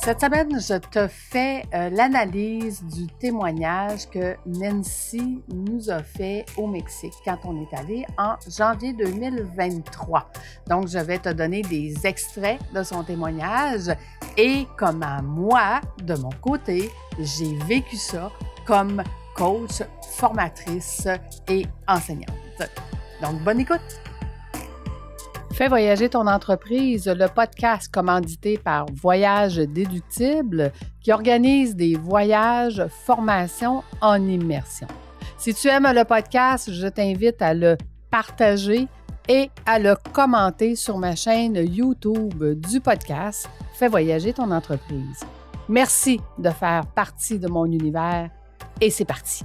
Cette semaine, je te fais l'analyse du témoignage que Nancy nous a fait au Mexique quand on est allé en janvier 2023. Donc, je vais te donner des extraits de son témoignage et comment moi, de mon côté, j'ai vécu ça comme coach, formatrice et enseignante. Donc, bonne écoute! Fais voyager ton entreprise, le podcast commandité par Voyage Déductible qui organise des voyages, formations en immersion. Si tu aimes le podcast, je t'invite à le partager et à le commenter sur ma chaîne YouTube du podcast Fais voyager ton entreprise. Merci de faire partie de mon univers et c'est parti!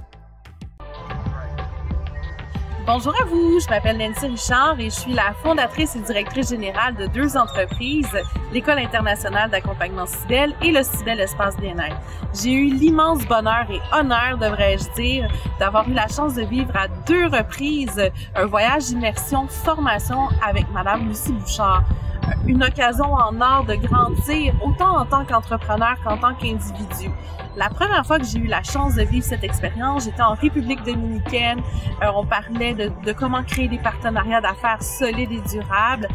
Bonjour à vous, je m'appelle Nancy Richard et je suis la fondatrice et directrice générale de deux entreprises, l'École internationale d'accompagnement Cybelle et le Cybelle Espace Bien-être. J'ai eu l'immense bonheur et honneur, devrais-je dire, d'avoir eu la chance de vivre à 2 reprises un voyage d'immersion formation avec Madame Lucie Bouchard. Une occasion en or de grandir autant en tant qu'entrepreneur qu'en tant qu'individu. La première fois que j'ai eu la chance de vivre cette expérience, j'étais en République dominicaine. On parlait de comment créer des partenariats d'affaires solides et durables.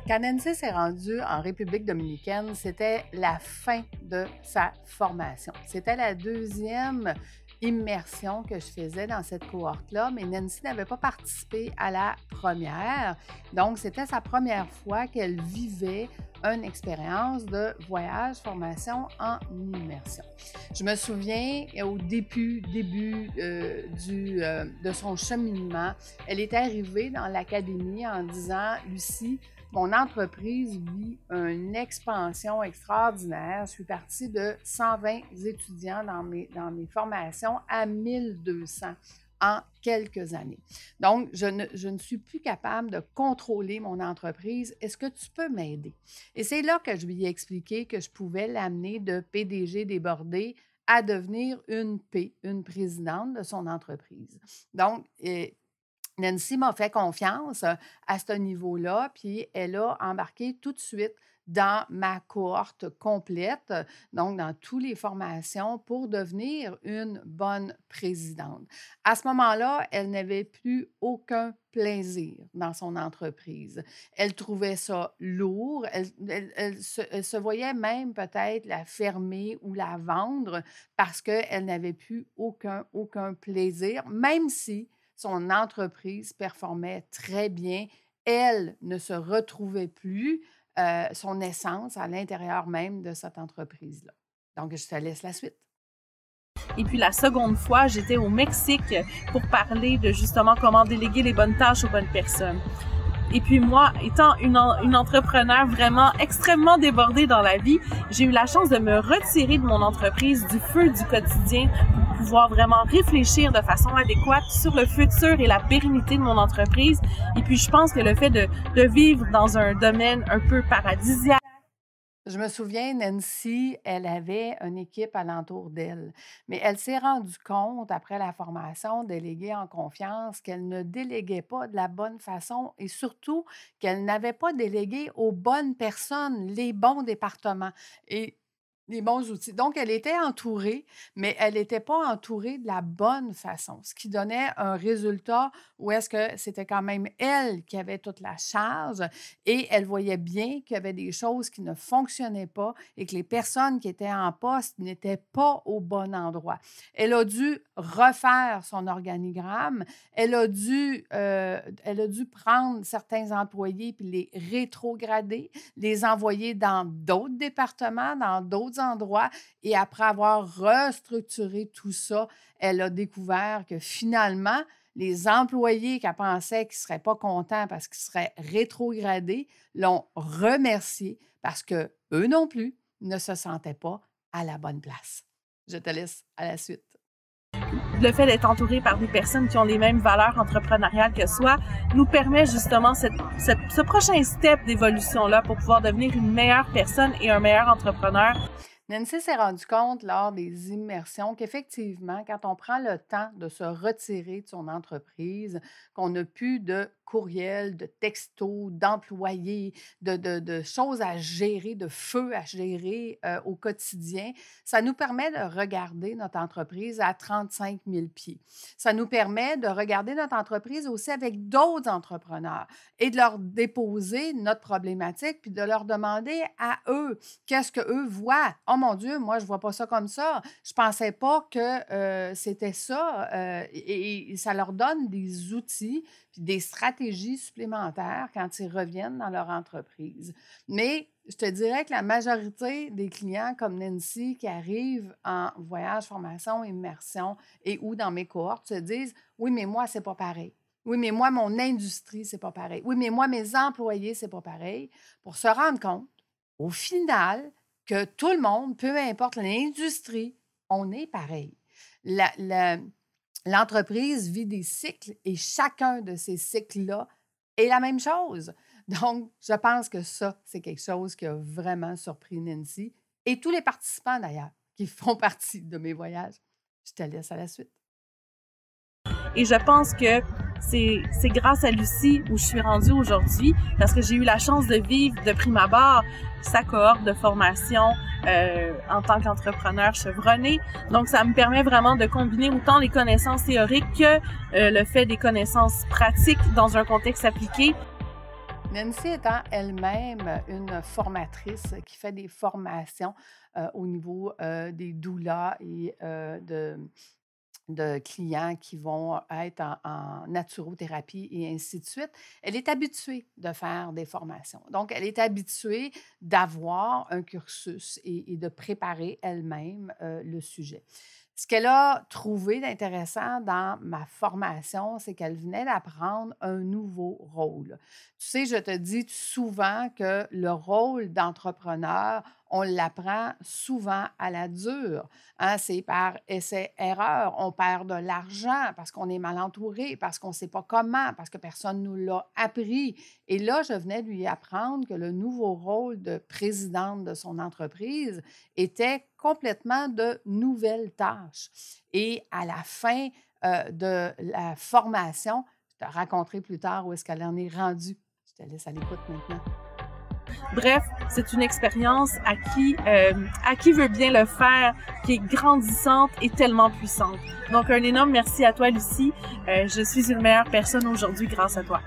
Quand Nancy s'est rendue en République dominicaine, c'était la fin de sa formation. C'était la 2e immersion que je faisais dans cette cohorte-là, mais Nancy n'avait pas participé à la première. Donc, c'était sa première fois qu'elle vivait une expérience de voyage, formation en immersion. Je me souviens, au début de son cheminement, elle était arrivée dans l'académie en disant « Lucie, mon entreprise vit une expansion extraordinaire. Je suis partie de 120 étudiants dans mes formations à 1200 en quelques années. Donc, je ne suis plus capable de contrôler mon entreprise. Est-ce que tu peux m'aider? » Et c'est là que je lui ai expliqué que je pouvais l'amener de PDG débordé à devenir une présidente de son entreprise. Donc, Nancy m'a fait confiance à ce niveau-là, puis elle a embarqué tout de suite dans ma cohorte complète, donc dans toutes les formations pour devenir une bonne présidente. À ce moment-là, elle n'avait plus aucun plaisir dans son entreprise. Elle trouvait ça lourd, elle se voyait même peut-être la fermer ou la vendre parce qu'elle n'avait plus aucun plaisir, même si son entreprise performait très bien. Elle ne se retrouvait plus son essence à l'intérieur même de cette entreprise-là. Donc, je te laisse la suite. Et puis la seconde fois, j'étais au Mexique pour parler de justement comment déléguer les bonnes tâches aux bonnes personnes. Et puis moi, étant une entrepreneur vraiment extrêmement débordée dans la vie, j'ai eu la chance de me retirer de mon entreprise du feu du quotidien pour pouvoir vraiment réfléchir de façon adéquate sur le futur et la pérennité de mon entreprise. Et puis je pense que le fait de vivre dans un domaine un peu paradisiaque. Je me souviens, Nancy, elle avait une équipe alentour d'elle, mais elle s'est rendue compte, après la formation déléguée en confiance, qu'elle ne déléguait pas de la bonne façon et surtout qu'elle n'avait pas délégué aux bonnes personnes, les bons départements et les bons outils. Donc, elle était entourée, mais elle n'était pas entourée de la bonne façon, ce qui donnait un résultat où est-ce que c'était quand même elle qui avait toute la charge et elle voyait bien qu'il y avait des choses qui ne fonctionnaient pas et que les personnes qui étaient en poste n'étaient pas au bon endroit. Elle a dû refaire son organigramme, elle a dû prendre certains employés puis les rétrograder, les envoyer dans d'autres départements, dans d'autres endroits. Et après avoir restructuré tout ça, elle a découvert que finalement, les employés qu'elle pensait qu'ils ne seraient pas contents parce qu'ils seraient rétrogradés l'ont remercié parce qu'eux non plus ne se sentaient pas à la bonne place. Je te laisse à la suite. Le fait d'être entouré par des personnes qui ont les mêmes valeurs entrepreneuriales que soi nous permet justement ce prochain step d'évolution-là pour pouvoir devenir une meilleure personne et un meilleur entrepreneur. Nancy s'est rendue compte lors des immersions qu'effectivement, quand on prend le temps de se retirer de son entreprise, qu'on n'a plus de courriels, de textos, d'employés, de choses à gérer, de feux à gérer au quotidien. Ça nous permet de regarder notre entreprise à 35 000 pieds. Ça nous permet de regarder notre entreprise aussi avec d'autres entrepreneurs et de leur déposer notre problématique, puis de leur demander à eux qu'est-ce qu'eux voient. « Oh mon Dieu, moi, je ne vois pas ça comme ça. Je ne pensais pas que c'était ça. Et ça leur donne des outils puis des stratégies supplémentaires quand ils reviennent dans leur entreprise. Mais je te dirais que la majorité des clients comme Nancy qui arrivent en voyage, formation, immersion et ou dans mes cohortes se disent « Oui, mais moi, c'est pas pareil. Oui, mais moi, mon industrie, c'est pas pareil. Oui, mais moi, mes employés, c'est pas pareil. » Pour se rendre compte, au final, que tout le monde, peu importe l'industrie, on est pareil. L'entreprise vit des cycles et chacun de ces cycles-là est la même chose. Donc, je pense que ça, c'est quelque chose qui a vraiment surpris Nancy et tous les participants d'ailleurs qui font partie de mes voyages. Je te laisse à la suite. Et je pense que c'est grâce à Lucie où je suis rendue aujourd'hui parce que j'ai eu la chance de vivre de prime abord sa cohorte de formation en tant qu'entrepreneur chevronné. Donc, ça me permet vraiment de combiner autant les connaissances théoriques que le fait des connaissances pratiques dans un contexte appliqué. Nancy étant elle-même une formatrice qui fait des formations au niveau des doulas et de clients qui vont être en naturothérapie et ainsi de suite, elle est habituée de faire des formations. Donc, elle est habituée d'avoir un cursus et de préparer elle-même le sujet. Ce qu'elle a trouvé d'intéressant dans ma formation, c'est qu'elle venait d'apprendre un nouveau rôle. Tu sais, je te dis souvent que le rôle d'entrepreneur, on l'apprend souvent à la dure. Hein? C'est par essai-erreur. On perd de l'argent parce qu'on est mal entouré, parce qu'on ne sait pas comment, parce que personne ne nous l'a appris. Et là, je venais lui apprendre que le nouveau rôle de présidente de son entreprise était complètement de nouvelles tâches. Et à la fin de la formation, je te raconterai plus tard où est-ce qu'elle en est rendue. Je te laisse à l'écoute maintenant. Bref, c'est une expérience à qui veut bien le faire, qui est grandissante et tellement puissante. Donc, un énorme merci à toi, Lucie. Je suis une meilleure personne aujourd'hui grâce à toi.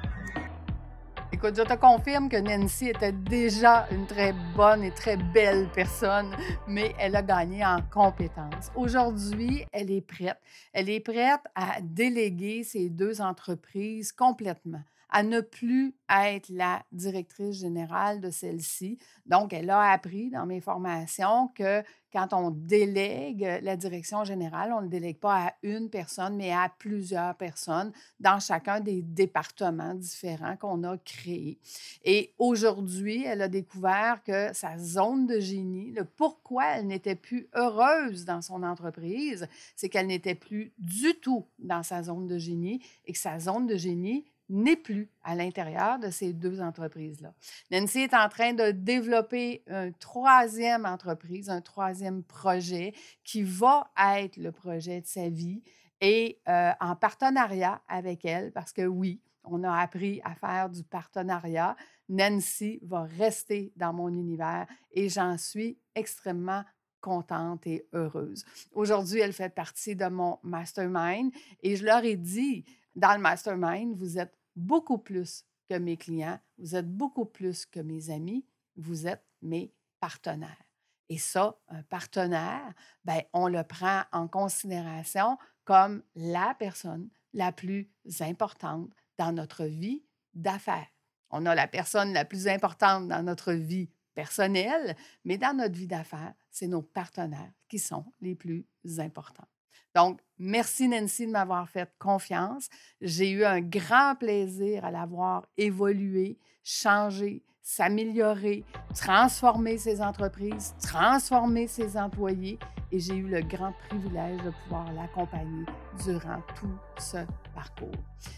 Écoute, je te confirme que Nancy était déjà une très bonne et très belle personne, mais elle a gagné en compétences. Aujourd'hui, elle est prête. Elle est prête à déléguer ses 2 entreprises complètement, à ne plus être la directrice générale de celle-ci. Donc, elle a appris dans mes formations que quand on délègue la direction générale, on ne le délègue pas à une personne, mais à plusieurs personnes dans chacun des départements différents qu'on a créés. Et aujourd'hui, elle a découvert que sa zone de génie, le pourquoi elle n'était plus heureuse dans son entreprise, c'est qu'elle n'était plus du tout dans sa zone de génie et que sa zone de génie n'est plus à l'intérieur de ces 2 entreprises-là. Nancy est en train de développer une 3e entreprise, un 3e projet qui va être le projet de sa vie et en partenariat avec elle, parce que oui, on a appris à faire du partenariat. Nancy va rester dans mon univers et j'en suis extrêmement contente et heureuse. Aujourd'hui, elle fait partie de mon mastermind et je leur ai dit, dans le mastermind, vous êtes beaucoup plus que mes clients, vous êtes beaucoup plus que mes amis, vous êtes mes partenaires. Et ça, un partenaire, bien, on le prend en considération comme la personne la plus importante dans notre vie d'affaires. On a la personne la plus importante dans notre vie personnelle, mais dans notre vie d'affaires, c'est nos partenaires qui sont les plus importants. Donc, merci Nancy de m'avoir fait confiance. J'ai eu un grand plaisir à l'avoir évolué, changé, s'améliorer, transformer ses entreprises, transformer ses employés et j'ai eu le grand privilège de pouvoir l'accompagner durant tout ce parcours.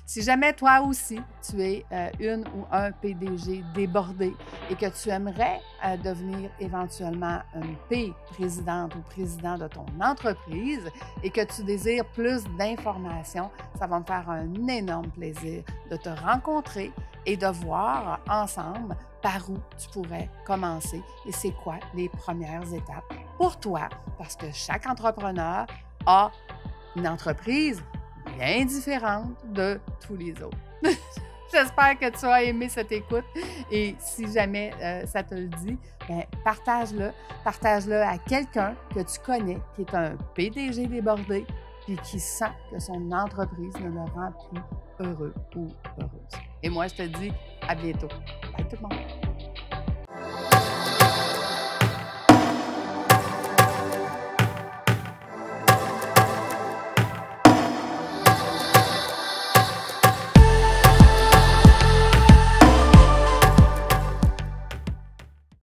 Si jamais toi aussi, tu es une ou un PDG débordé et que tu aimerais devenir éventuellement une présidente ou président de ton entreprise et que tu désires plus d'informations, ça va me faire un énorme plaisir de te rencontrer et de voir ensemble par où tu pourrais commencer et c'est quoi les premières étapes pour toi, parce que chaque entrepreneur a une entreprise bien différente de tous les autres. J'espère que tu as aimé cette écoute et si jamais ça te le dit, bien, partage-le à quelqu'un que tu connais qui est un PDG débordé et qui sent que son entreprise ne le rend plus heureux ou heureuse. Et moi, je te dis à bientôt. Bye tout le monde!